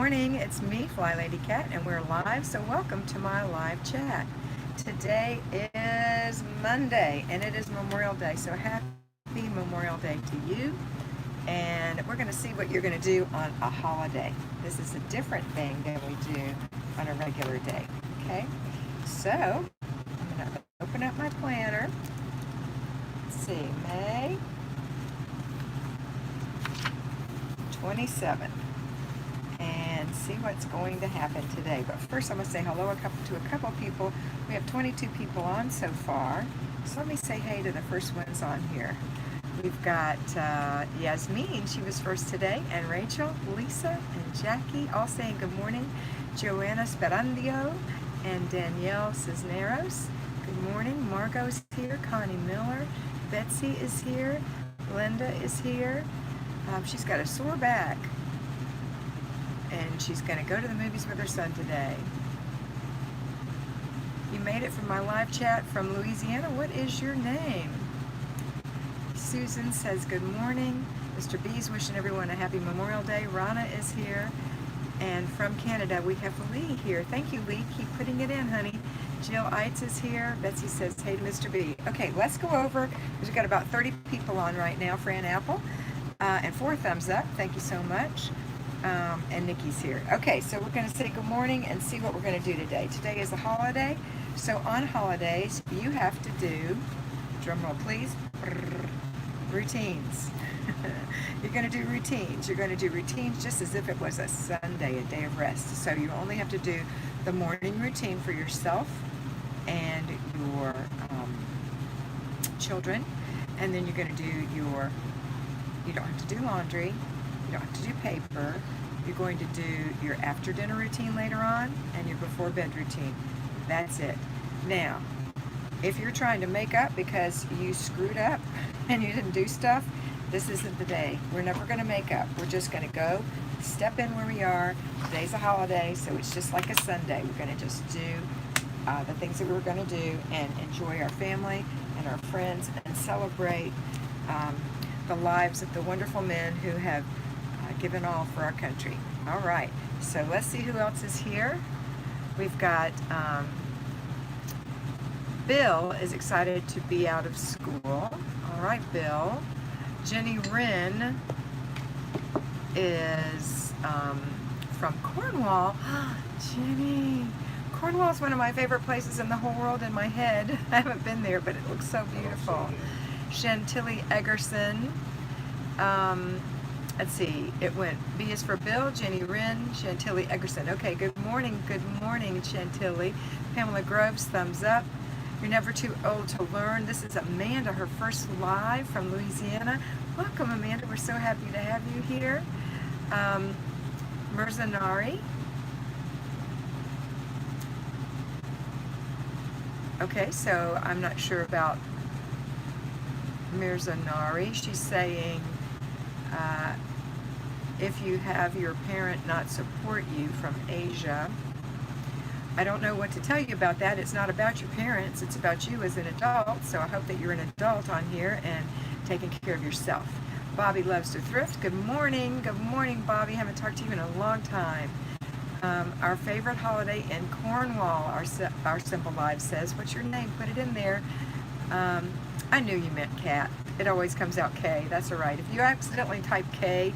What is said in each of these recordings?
morning, it's me, Flylady Kat, and we're live, so welcome to my live chat. Today is Monday, and it is Memorial Day, so happy Memorial Day to you. And we're going to see what you're going to do on a holiday. This is a different thing than we do on a regular day, okay? So, I'm going to open up my planner. Let's see, May 27th. And see what's going to happen today. But first I'm going to say hello to a couple people. We have 22 people on so far. So let me say hey to the first ones on here. We've got Yasmin, she was first today, and Rachel, Lisa, and Jackie all saying good morning. Joanna Sperandio and Danielle Cisneros. Good morning. Margot's here. Connie Miller. Betsy is here. Linda is here. She's got a sore back. And she's going to go to the movies with her son today. You made it from my live chat from Louisiana. What is your name? Susan says good morning. Mr. B's wishing everyone a happy Memorial Day. Rana is here. And from Canada, we have Lee here. Thank you, Lee. Keep putting it in, honey. Jill Eitz is here. Betsy says, hey to Mr. B. Okay, let's go over, because we've got about 30 people on right now. Fran Apple. And 4 thumbs up. Thank you so much. And Nikki's here. Okay, so we're going to say good morning and see what we're going to do today. Today is a holiday. So on holidays, you have to do, drum roll please, routines. You're going to do routines. You're going to do routines just as if it was a Sunday, a day of rest. So you only have to do the morning routine for yourself and your children. And then you're going to do your, you don't have to do laundry. You don't have to do paper. You're going to do your after dinner routine later on and your before bed routine. That's it. Now, if you're trying to make up because you screwed up and you didn't do stuff, this isn't the day. We're never going to make up. We're just going to go step in where we are. Today's a holiday, so it's just like a Sunday. We're going to just do the things that we're going to do and enjoy our family and our friends and celebrate the lives of the wonderful men who have given all for our country. All right, so let's see who else is here. We've got Bill is excited to be out of school. All right, Bill. Jenny Wren is from Cornwall. Jenny, Cornwall is one of my favorite places in the whole world in my head. I haven't been there, but it looks so beautiful. Chantilly Eggerson. Let's see, it went B is for Bill, Jenny Wren, Chantilly Eggerson. Okay, good morning, Chantilly. Pamela Groves, thumbs up. You're never too old to learn. This is Amanda, her first live from Louisiana. Welcome, Amanda. We're so happy to have you here. Merzanari. Okay, so I'm not sure about Mirzanari. She's saying if you have your parent not support you from Asia. I don't know what to tell you about that. It's not about your parents, it's about you as an adult. So I hope that you're an adult on here and taking care of yourself. Bobby loves to thrift. Good morning, Bobby. Haven't talked to you in a long time. Our favorite holiday in Cornwall, our Simple Lives says. What's your name? Put it in there. I knew you meant Cat. It always comes out K. That's all right. If you accidentally type K,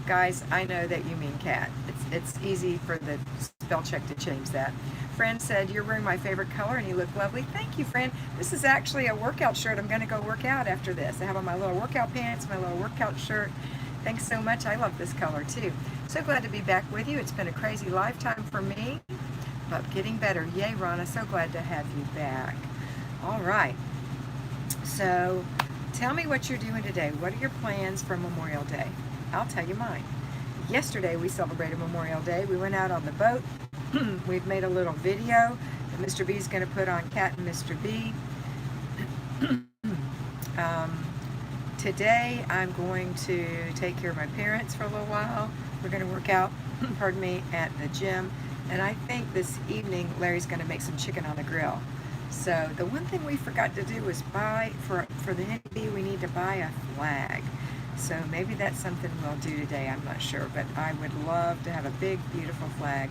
guys, I know that you mean cat. It's easy for the spell check to change that. Fran said, you're wearing my favorite color and you look lovely. Thank you, Fran. This is actually a workout shirt. I'm going to go work out after this. I have on my little workout pants, my little workout shirt. Thanks so much. I love this color too. So glad to be back with you. It's been a crazy lifetime for me, but getting better. Yay, Rana. So glad to have you back. All right. So tell me what you're doing today. What are your plans for Memorial Day? I'll tell you mine. Yesterday we celebrated Memorial Day. We went out on the boat. We've made a little video that Mr. B is going to put on Cat and Mr. B. Today I'm going to take care of my parents for a little while. We're going to work out, pardon me, at the gym. And I think this evening Larry's going to make some chicken on the grill. So the one thing we forgot to do was buy, for the NB, we need to buy a flag. So maybe that's something we'll do today, I'm not sure. But I would love to have a big, beautiful flag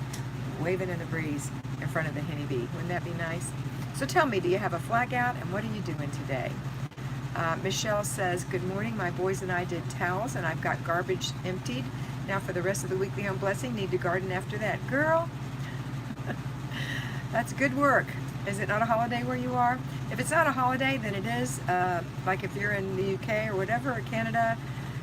waving in the breeze in front of the honeybee. Wouldn't that be nice? So tell me, do you have a flag out, and what are you doing today? Michelle says, good morning. My boys and I did towels, and I've got garbage emptied. Now for the rest of the weekly home blessing, need to garden after that. Girl, that's good work. Is it not a holiday where you are? If it's not a holiday, then it is. Like if you're in the UK or whatever, or Canada,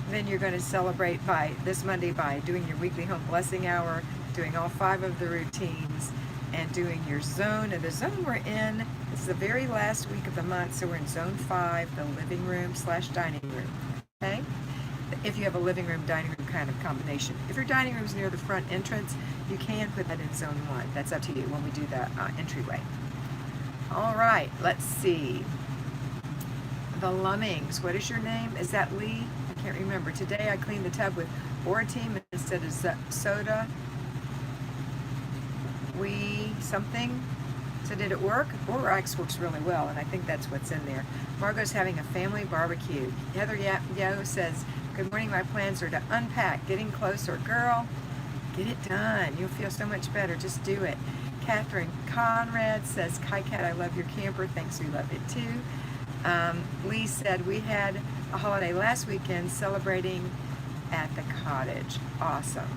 then you're going to celebrate by this Monday by doing your weekly home blessing hour, doing all 5 of the routines, and doing your zone. And the zone we're in, this is the very last week of the month, so we're in zone 5, the living room / dining room. Okay? If you have a living room, dining room kind of combination. If your dining room is near the front entrance, you can put that in zone 1. That's up to you when we do the entryway. All right, let's see. The Lummings, what is your name? Is that Lee? I can't remember. Today I cleaned the tub with Orateam instead of soda. Something. So did it work? Borax works really well, and I think that's what's in there. Margot's having a family barbecue. Heather Yo says, good morning, my plans are to unpack, getting closer. Girl, get it done. You'll feel so much better. Just do it. Catherine Conrad says, hi Kat, I love your camper. Thanks, we love it too. Lee said, we had a holiday last weekend celebrating at the cottage. Awesome.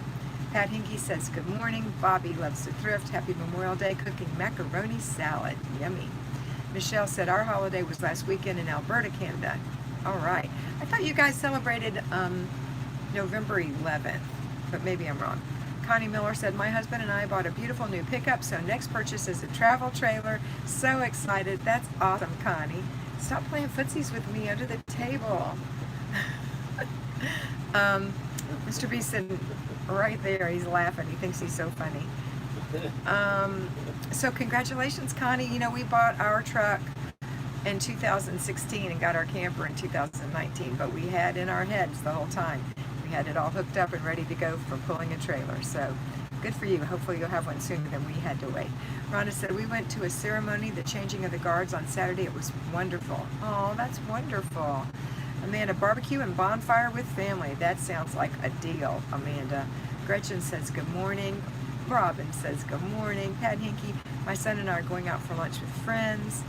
Pat Hinkie says, good morning. Bobby loves to thrift. Happy Memorial Day, cooking macaroni salad. Yummy. Michelle said, our holiday was last weekend in Alberta, Canada. All right. I thought you guys celebrated November 11th, but maybe I'm wrong. Connie Miller said, my husband and I bought a beautiful new pickup, so next purchase is a travel trailer. So excited. That's awesome, Connie. Stop playing footsies with me under the table. Mr. Beeson, right there, he's laughing. He thinks he's so funny. So congratulations, Connie. You know, we bought our truck in 2016 and got our camper in 2019, but we had in our heads the whole time. We had it all hooked up and ready to go for pulling a trailer. So good for you. Hopefully you'll have one sooner than we had to wait. Rhonda said, we went to a ceremony, the changing of the guards on Saturday. It was wonderful. Oh, that's wonderful. Amanda, barbecue and bonfire with family. That sounds like a deal, Amanda. Gretchen says, good morning. Robin says, good morning. Pat Hinkie, my son and I are going out for lunch with friends.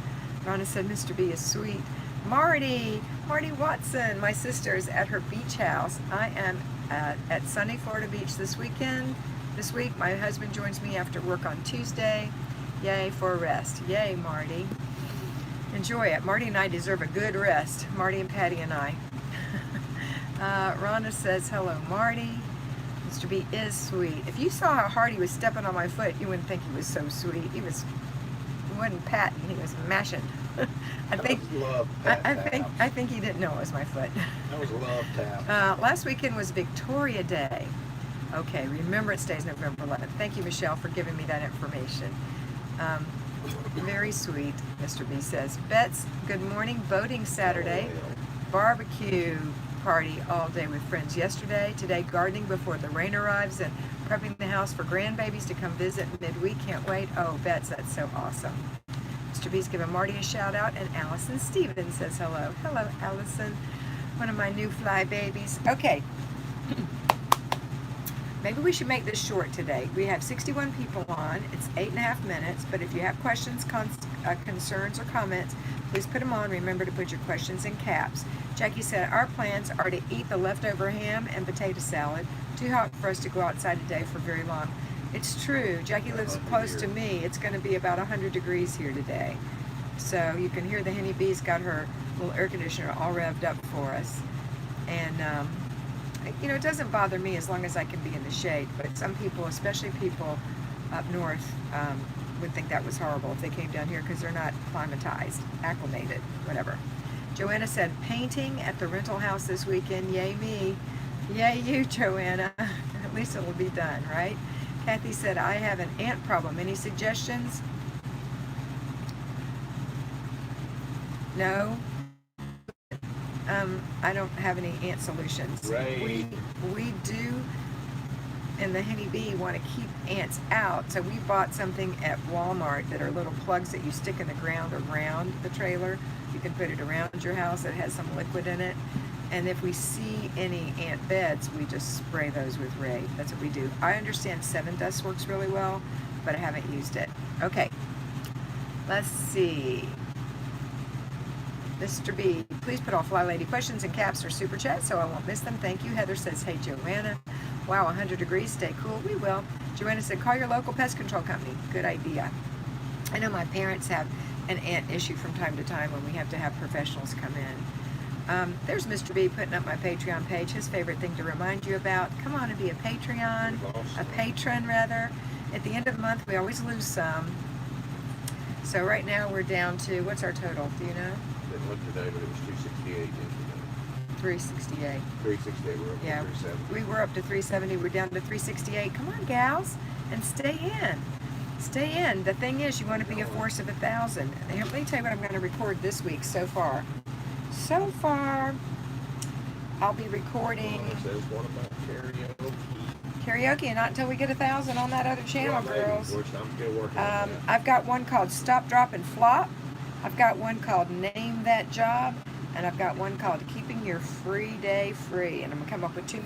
Rhonda said, Mr. B is sweet. Marty Watson, my sister, is at her beach house. I am at sunny Florida Beach this week. My husband joins me after work on Tuesday. Yay for a rest. Yay, Marty. Enjoy it. Marty and I deserve a good rest. Marty and Patty and I. Rhonda says, hello, Marty. Mr. B is sweet. If you saw how hard he was stepping on my foot, you wouldn't think he was so sweet. He wasn't patting, he was mashing. I think he didn't know it was my foot. That was a love tap. Last weekend was Victoria Day. Okay, Remembrance Day is November 11th. Thank you, Michelle, for giving me that information. Very sweet, Mr. B says. Bets, good morning. Boating Saturday. Barbecue party all day with friends yesterday. Today, gardening before the rain arrives and prepping the house for grandbabies to come visit midweek. Can't wait. Oh, Bets, that's so awesome. Mr. B's giving Marty a shout out, and Allison Stevens says hello. Hello, Allison. One of my new fly babies. Okay. Maybe we should make this short today. We have 61 people on. It's 8.5 minutes, but if you have questions, concerns, or comments, please put them on. Remember to put your questions in caps. Jackie said, our plans are to eat the leftover ham and potato salad. Too hot for us to go outside today for very long. It's true. Jackie lives close to me. It's going to be about 100 degrees here today. So you can hear the honeybees got her little air conditioner all revved up for us. And, you know, it doesn't bother me as long as I can be in the shade, but some people, especially people up north, would think that was horrible if they came down here because they're not acclimatized, acclimated, whatever. Joanna said, painting at the rental house this weekend. Yay me. Yay you, Joanna. At least it'll be done, right? Kathy said, I have an ant problem. Any suggestions? No? I don't have any ant solutions. Right. We do, in the honeybee, want to keep ants out. So we bought something at Walmart that are little plugs that you stick in the ground around the trailer. You can put it around your house. It has some liquid in it. And if we see any ant beds, we just spray those with Raid. That's what we do. I understand 7 Dust works really well, but I haven't used it. Okay, let's see. Mr. B, please put all Flylady questions in caps or super chat so I won't miss them. Thank you. Heather says, hey, Joanna. Wow, 100 degrees. Stay cool. We will. Joanna said, call your local pest control company. Good idea. I know my parents have an ant issue from time to time when we have to have professionals come in. There's Mr. B putting up my Patreon page. His favorite thing to remind you about. Come on and be a Patreon. A patron, rather. At the end of the month, we always lose some. So right now we're down to, what's our total? Do you know? Didn't look today, but it was 268 yesterday. 368. 368, we're up to 370. We were up to 370. We're down to 368. Come on, gals, and stay in. Stay in. The thing is, you want to be a force of 1,000. Here, let me tell you what I'm going to record this week so far. So far, I'll be recording It says one about karaoke. karaoke, not until we get 1,000 on that other channel, Well, maybe, girls. which I'm still working on that. I've got one called Stop, Drop, and Flop. I've got one called Name That Job. And I've got one called Keeping Your Free Day Free. And I'm going to come up with two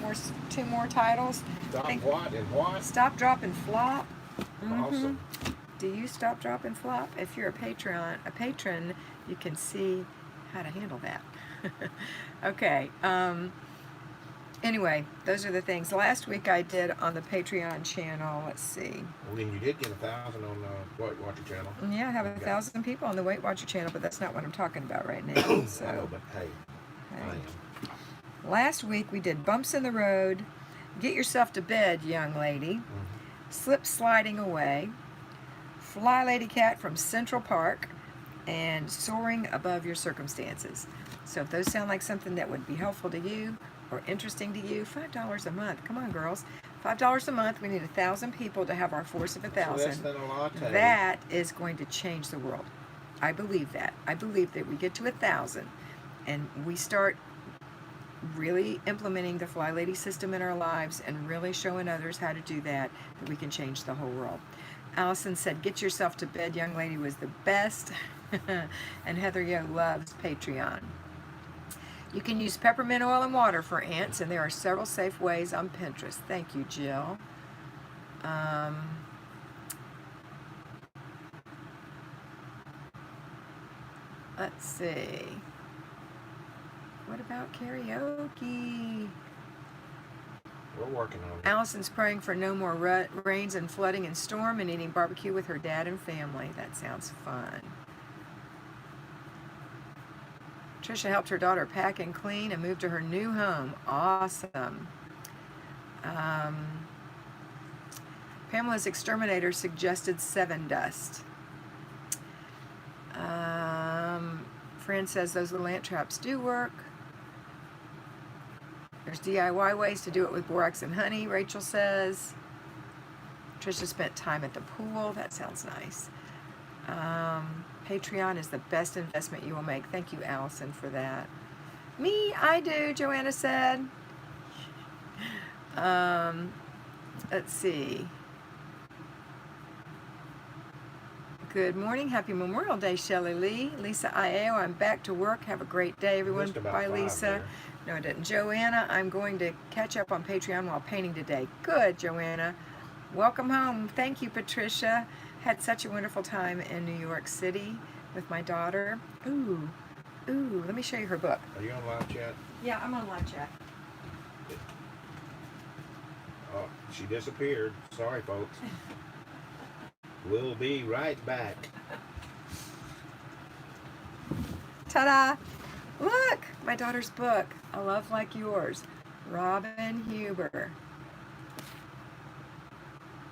more titles. Stop what and what? Stop, Drop, and Flop. Awesome. Do you stop, drop, and flop? If you're a patron, you can see how to handle that. Okay. Anyway, those are the things. Last week I did on the Patreon channel. Let's see. Well, then you did get 1,000 on the Weight Watcher channel. Yeah, I have 1,000 people on the Weight Watcher channel, but that's not what I'm talking about right now. So, I know, but hey, I am. Last week we did Bumps in the Road, Get Yourself to Bed, Young Lady, Slip Sliding Away, Flylady Kat from Central Park, and Soaring Above Your Circumstances. So if those sound like something that would be helpful to you or interesting to you, $5 a month. Come on, girls. $5 a month. We need 1,000 people to have our force of 1,000. Less than a latte. That is going to change the world. I believe that. I believe that we get to 1,000 and we start really implementing the Flylady system in our lives and really showing others how to do that we can change the whole world. Allison said, get yourself to bed, young lady, was the best. And Heather Yo loves Patreon. You can use peppermint oil and water for ants, and there are several safe ways on Pinterest. Thank you, Jill. Let's see. What about karaoke? We're working on it. Allison's praying for no more rains and flooding and storm and eating barbecue with her dad and family. That sounds fun. Trisha helped her daughter pack and clean and move to her new home. Awesome. Pamela's exterminator suggested 7 Dust. Fran says those little ant traps do work. There's DIY ways to do it with borax and honey, Rachel says. Trisha spent time at the pool. That sounds nice. Patreon is the best investment you will make. Thank you, Allison, for that. Me, I do, Joanna said. Let's see. Good morning. Happy Memorial Day, Shelley Lee. Lisa Iao, I'm back to work. Have a great day, everyone. Bye, Lisa. There. No, I didn't. Joanna, I'm going to catch up on Patreon while painting today. Good, Joanna. Welcome home. Thank you, Patricia. Had such a wonderful time in New York City with my daughter. Ooh, let me show you her book. Are you on live chat? Yeah, I'm on live chat. Oh, she disappeared. Sorry, folks. We'll be right back. Ta-da! Look, my daughter's book, A Love Like Yours. Robin Huber.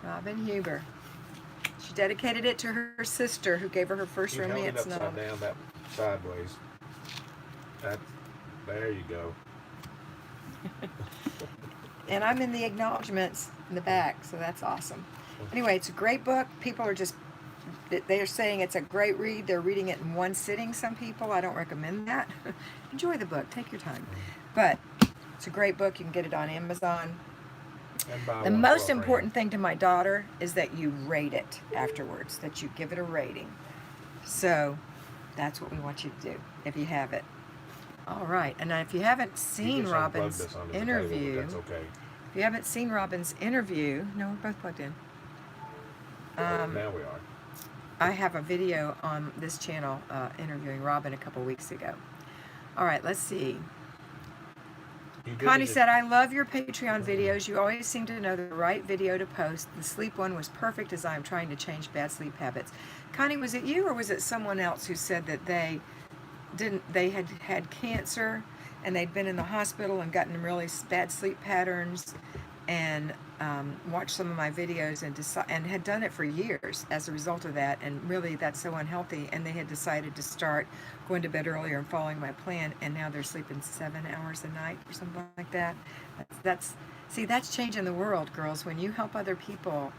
Robin Huber. She dedicated it to her sister who gave her her first You held it romance upside novel. down, that sideways. There you go. And I'm in the acknowledgments in the back, so that's awesome. Anyway, it's a great book. People are just, they're saying it's a great read. They're reading it in one sitting, some people. I don't recommend that. Enjoy the book. Take your time. But it's a great book. You can get it on Amazon. The most important thing to my daughter is that you rate it afterwards, that you give it a rating. So that's what we want you to do if you have it All right, and if you haven't You seen just unplugged Robin's this under the table, interview, but that's okay. if you haven't seen Robin's interview, no, we're both plugged in. Now we are. I have a video on this channel interviewing Robin a couple weeks ago. All right, let's see. You did Connie it- said, I love your Patreon videos. You always seem to know the right video to post. The sleep one was perfect as I am trying to change bad sleep habits. Connie, was it you or was it someone else who said that they had had cancer and they'd been in the hospital and gotten really bad sleep patterns and watched some of my videos and had done it for years as a result of that, and really that's so unhealthy, and they had decided to start going to bed earlier and following my plan, and now they're sleeping 7 hours a night or something like that. That's changing the world, girls. When you help other people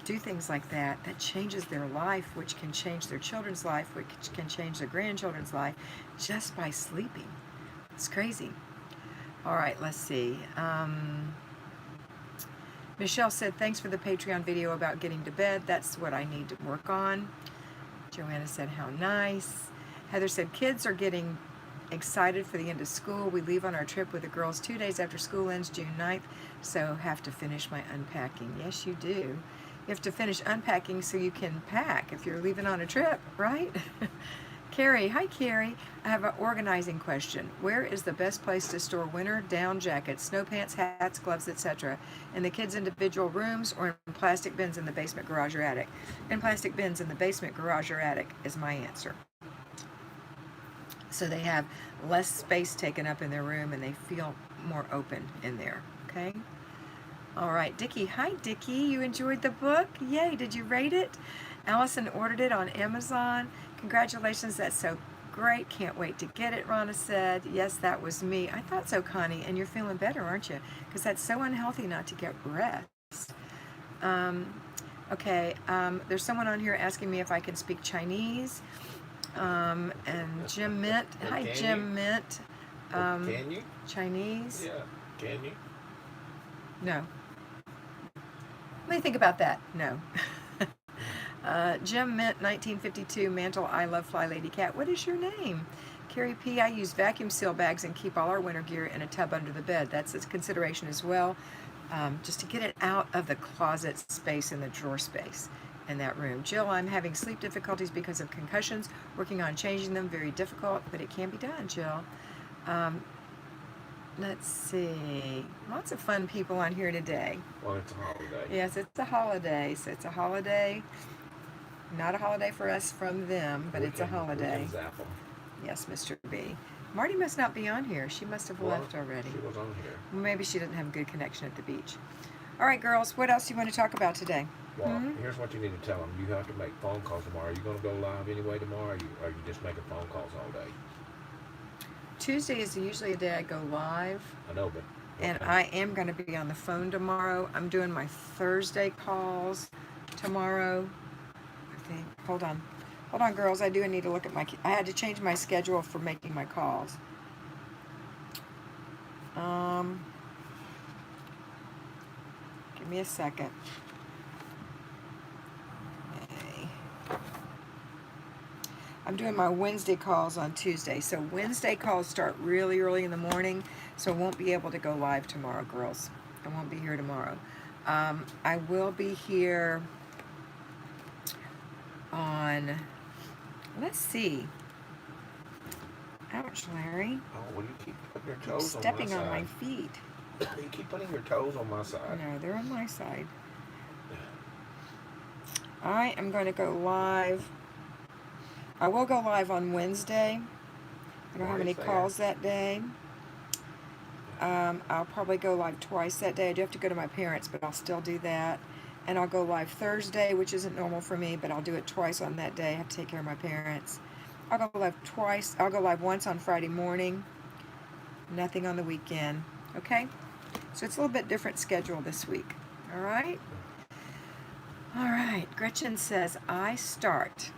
do things like that, that changes their life, which can change their children's life, which can change their grandchildren's life, just by sleeping. It's crazy. All right, let's see. Michelle said, thanks for the Patreon video about getting to bed. That's what I need to work on. Joanna said, how nice. Heather said, kids are getting excited for the end of school. We leave on our trip with the girls 2 days after school ends, June 9th, so have to finish my unpacking. Yes, you do. You have to finish unpacking so you can pack if you're leaving on a trip, right? Carrie, hi Carrie. I have an organizing question. Where is the best place to store winter down jackets, snow pants, hats, gloves, etc.? In the kids' individual rooms or in plastic bins in the basement, garage, or attic? In plastic bins in the basement, garage, or attic is my answer. So they have less space taken up in their room and they feel more open in there, okay? All right, Dickie. Hi, Dickie. You enjoyed the book? Yay. Did you rate it? Allison ordered it on Amazon. Congratulations. That's so great. Can't wait to get it, Ronna said. Yes, that was me. I thought so, Connie. And you're feeling better, aren't you? Because that's so unhealthy not to get rest. Okay. There's someone on here asking me if I can speak Chinese. And Jim Mint. Hi, Can Jim you? Mint. Can you? Chinese? Yeah. Can you? No. Let me think about that. No. Jim Mint, 1952, Mantle, I love Flylady Kat. What is your name? Carrie P, I use vacuum seal bags and keep all our winter gear in a tub under the bed. That's a consideration as well, just to get it out of the closet space and the drawer space in that room. Jill, I'm having sleep difficulties because of concussions. Working on changing them, very difficult, but it can be done, Jill. Let's see. Lots of fun people on here today. Well, it's a holiday. Yes, it's a holiday. So it's a holiday. Not a holiday for us from them, but it's a holiday. We can zap them. Yes, Mr. B. Marty must not be on here. She must have left already. She was on here. Maybe she didn't have a good connection at the beach. All right, girls. What else do you want to talk about today? Well, here's what you need to tell them. You have to make phone calls tomorrow. Are you going to go live anyway tomorrow, or are you just making phone calls all day? Tuesday is usually a day I go live. I know, but... And I am going to be on the phone tomorrow. I'm doing my Thursday calls tomorrow. I think. Hold on. Hold on, girls. I do need to look at I had to change my schedule for making my calls. Give me a second. Okay. I'm doing my Wednesday calls on Tuesday. So Wednesday calls start really early in the morning, so I won't be able to go live tomorrow, girls. I won't be here tomorrow. I will be here on, let's see. Ouch, Larry. Oh, well, you keep putting your toes Stepping on on my my side. feet. You keep putting your toes on my side. No, they're on my side. I am going to go live. I will go live on Wednesday. I don't have any calls that day. I'll probably go live twice that day. I do have to go to my parents, but I'll still do that. And I'll go live Thursday, which isn't normal for me, but I'll do it twice on that day. I have to take care of my parents. I'll go live twice. I'll go live once on Friday morning. Nothing on the weekend. Okay? So it's a little bit different schedule this week. All right? All right. Gretchen says, I start.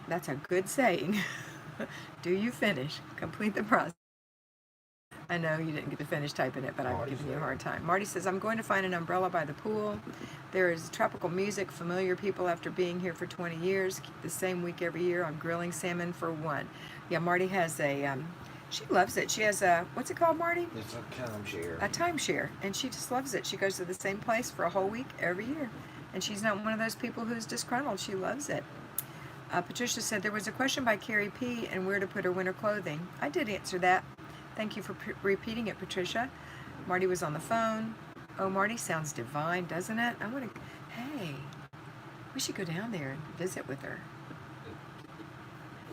That's a good saying. Do you finish? Complete the process. I know you didn't get to finish typing it, but I'm giving you a hard time. Marty says, I'm going to find an umbrella by the pool. There is tropical music, familiar people after being here for 20 years. Keep the same week every year. I'm grilling salmon for one. Yeah, Marty has she loves it. She has a, what's it called, Marty? It's a timeshare. A timeshare, and she just loves it. She goes to the same place for a whole week every year, and she's not one of those people who's disgruntled. She loves it. Patricia said there was a question by Carrie P. and where to put her winter clothing. I did answer that. Thank you for repeating it, Patricia. Marty was on the phone. Oh, Marty sounds divine, doesn't it? I want to. Hey, we should go down there and visit with her.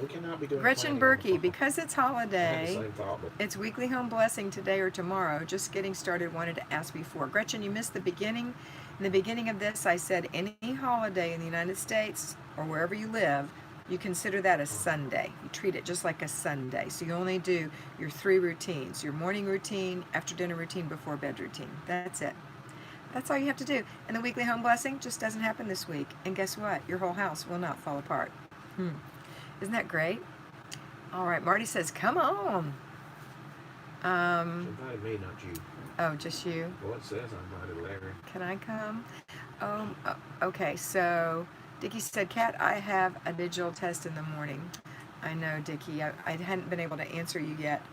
We cannot be doing Gretchen planning on the Berkey, phone. because it's I had holiday, the same thought, but it's weekly home blessing today or tomorrow. Just getting started. Wanted to ask before. Gretchen, you missed the beginning. In the beginning of this, I said any holiday in the United States or wherever you live, you consider that a Sunday. You treat it just like a Sunday. So you only do your 3 routines: your morning routine, after dinner routine, before bed routine. That's it. That's all you have to do. And the weekly home blessing just doesn't happen this week. And guess what? Your whole house will not fall apart. Isn't that great? All right, Marty says, come on. she invited me, not you. Oh, just you? Well, it says I invited Larry. Can I come? Okay, so Dickie said, Kat, I have a digital test in the morning. I know, Dickie. I hadn't been able to answer you yet,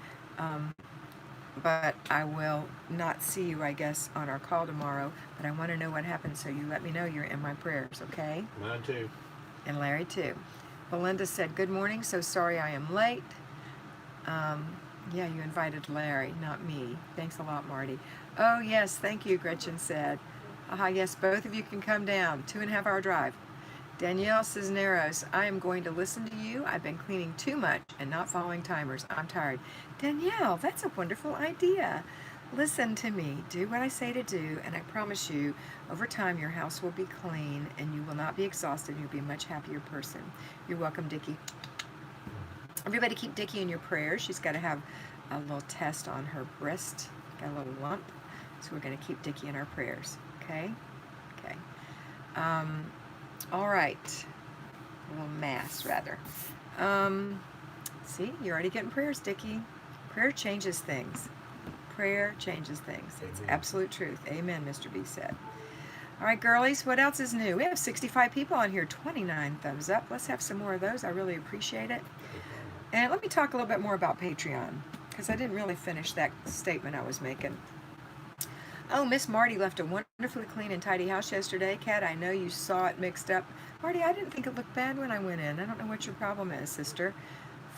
but I will not see you, I guess, on our call tomorrow. But I want to know what happened, so you let me know. You're in my prayers, okay? Mine too. And Larry, too. Belinda said, good morning. So sorry I am late. Yeah, you invited Larry, not me. Thanks a lot, Marty. Oh, yes, thank you, Gretchen said. Yes, both of you can come down. 2.5-hour drive. Danielle Cisneros, I am going to listen to you. I've been cleaning too much and not following timers. I'm tired. Danielle, that's a wonderful idea. Listen to me. Do what I say to do, and I promise you, over time, your house will be clean, and you will not be exhausted. You'll be a much happier person. You're welcome, Dickie. Everybody keep Dickie in your prayers. She's got to have a little test on her wrist. Got a little lump. So we're going to keep Dickie in our prayers. Okay? Okay. All right. A little mass, rather. See, you're already getting prayers, Dickie. Prayer changes things. Prayer changes things. It's absolute truth. Amen, Mr. B said. All right, girlies, what else is new? We have 65 people on here, 29 thumbs up. Let's have some more of those. I really appreciate it. And let me talk a little bit more about Patreon, because I didn't really finish that statement I was making. Oh, Miss Marty left a wonderfully clean and tidy house yesterday. Kat, I know you saw it mixed up. Marty, I didn't think it looked bad when I went in. I don't know what your problem is, sister.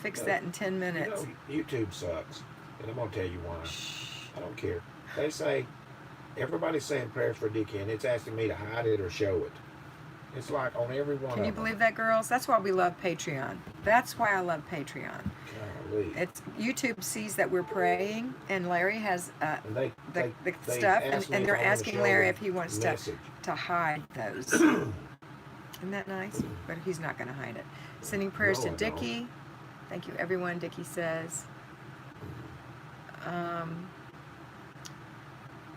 Fix that in 10 minutes. You know, YouTube sucks, and I'm going to tell you why. I don't care. They say, everybody's saying prayers for Dickie, and it's asking me to hide it or show it. It's like on every one of them. Can you believe that, girls? That's why we love Patreon. That's why I love Patreon. Golly. It's YouTube sees that we're praying, and Larry has the stuff, and they're asking Larry if he wants to hide those. Isn't that nice? But he's not going to hide it. Sending prayers to Dickie. Thank you, everyone, Dickie says.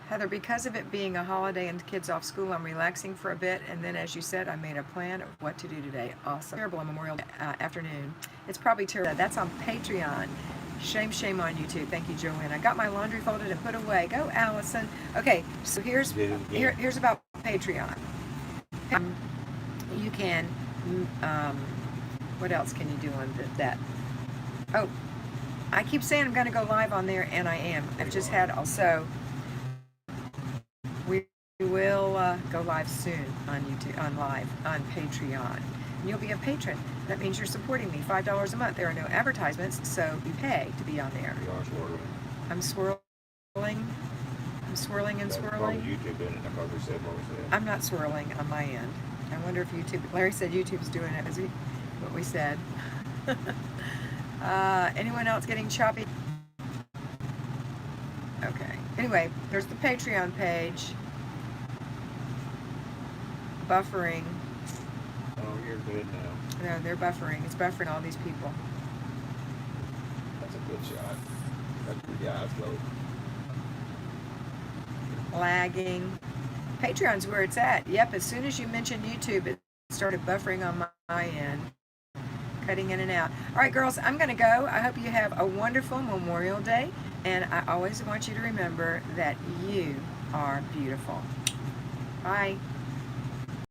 Heather, because of it being a holiday and the kids off school, I'm relaxing for a bit, and then, as you said, I made a plan of what to do today. Awesome. Terrible on Memorial Day afternoon. It's probably terrible. That's on Patreon. Shame on YouTube. Thank you, Joanne. I got my laundry folded and put away. Go, Allison. Okay, so here's about Patreon. You can, what else can you do on that? Oh, I keep saying I'm going to go live on there, and I am. I've just had also... We will go live soon on YouTube, on Patreon. And you'll be a patron. That means you're supporting me. $5 a month. There are no advertisements, so you pay to be on there. You are swirling. I'm swirling. I'm swirling and swirling. YouTube in it. I probably said what we said. I'm not swirling on my end. I wonder if YouTube... Larry said YouTube's doing it. Is what we said. Anyone else getting choppy? Okay. Anyway, there's the Patreon page. Buffering. Oh, you're good now. No, they're buffering. It's buffering all these people. That's a good shot. That's your eyes closed. Lagging. Patreon's where it's at. Yep, as soon as you mentioned YouTube, it started buffering on my end. Cutting in and out. All right, girls, I'm going to go. I hope you have a wonderful Memorial Day. And I always want you to remember that you are beautiful. Bye.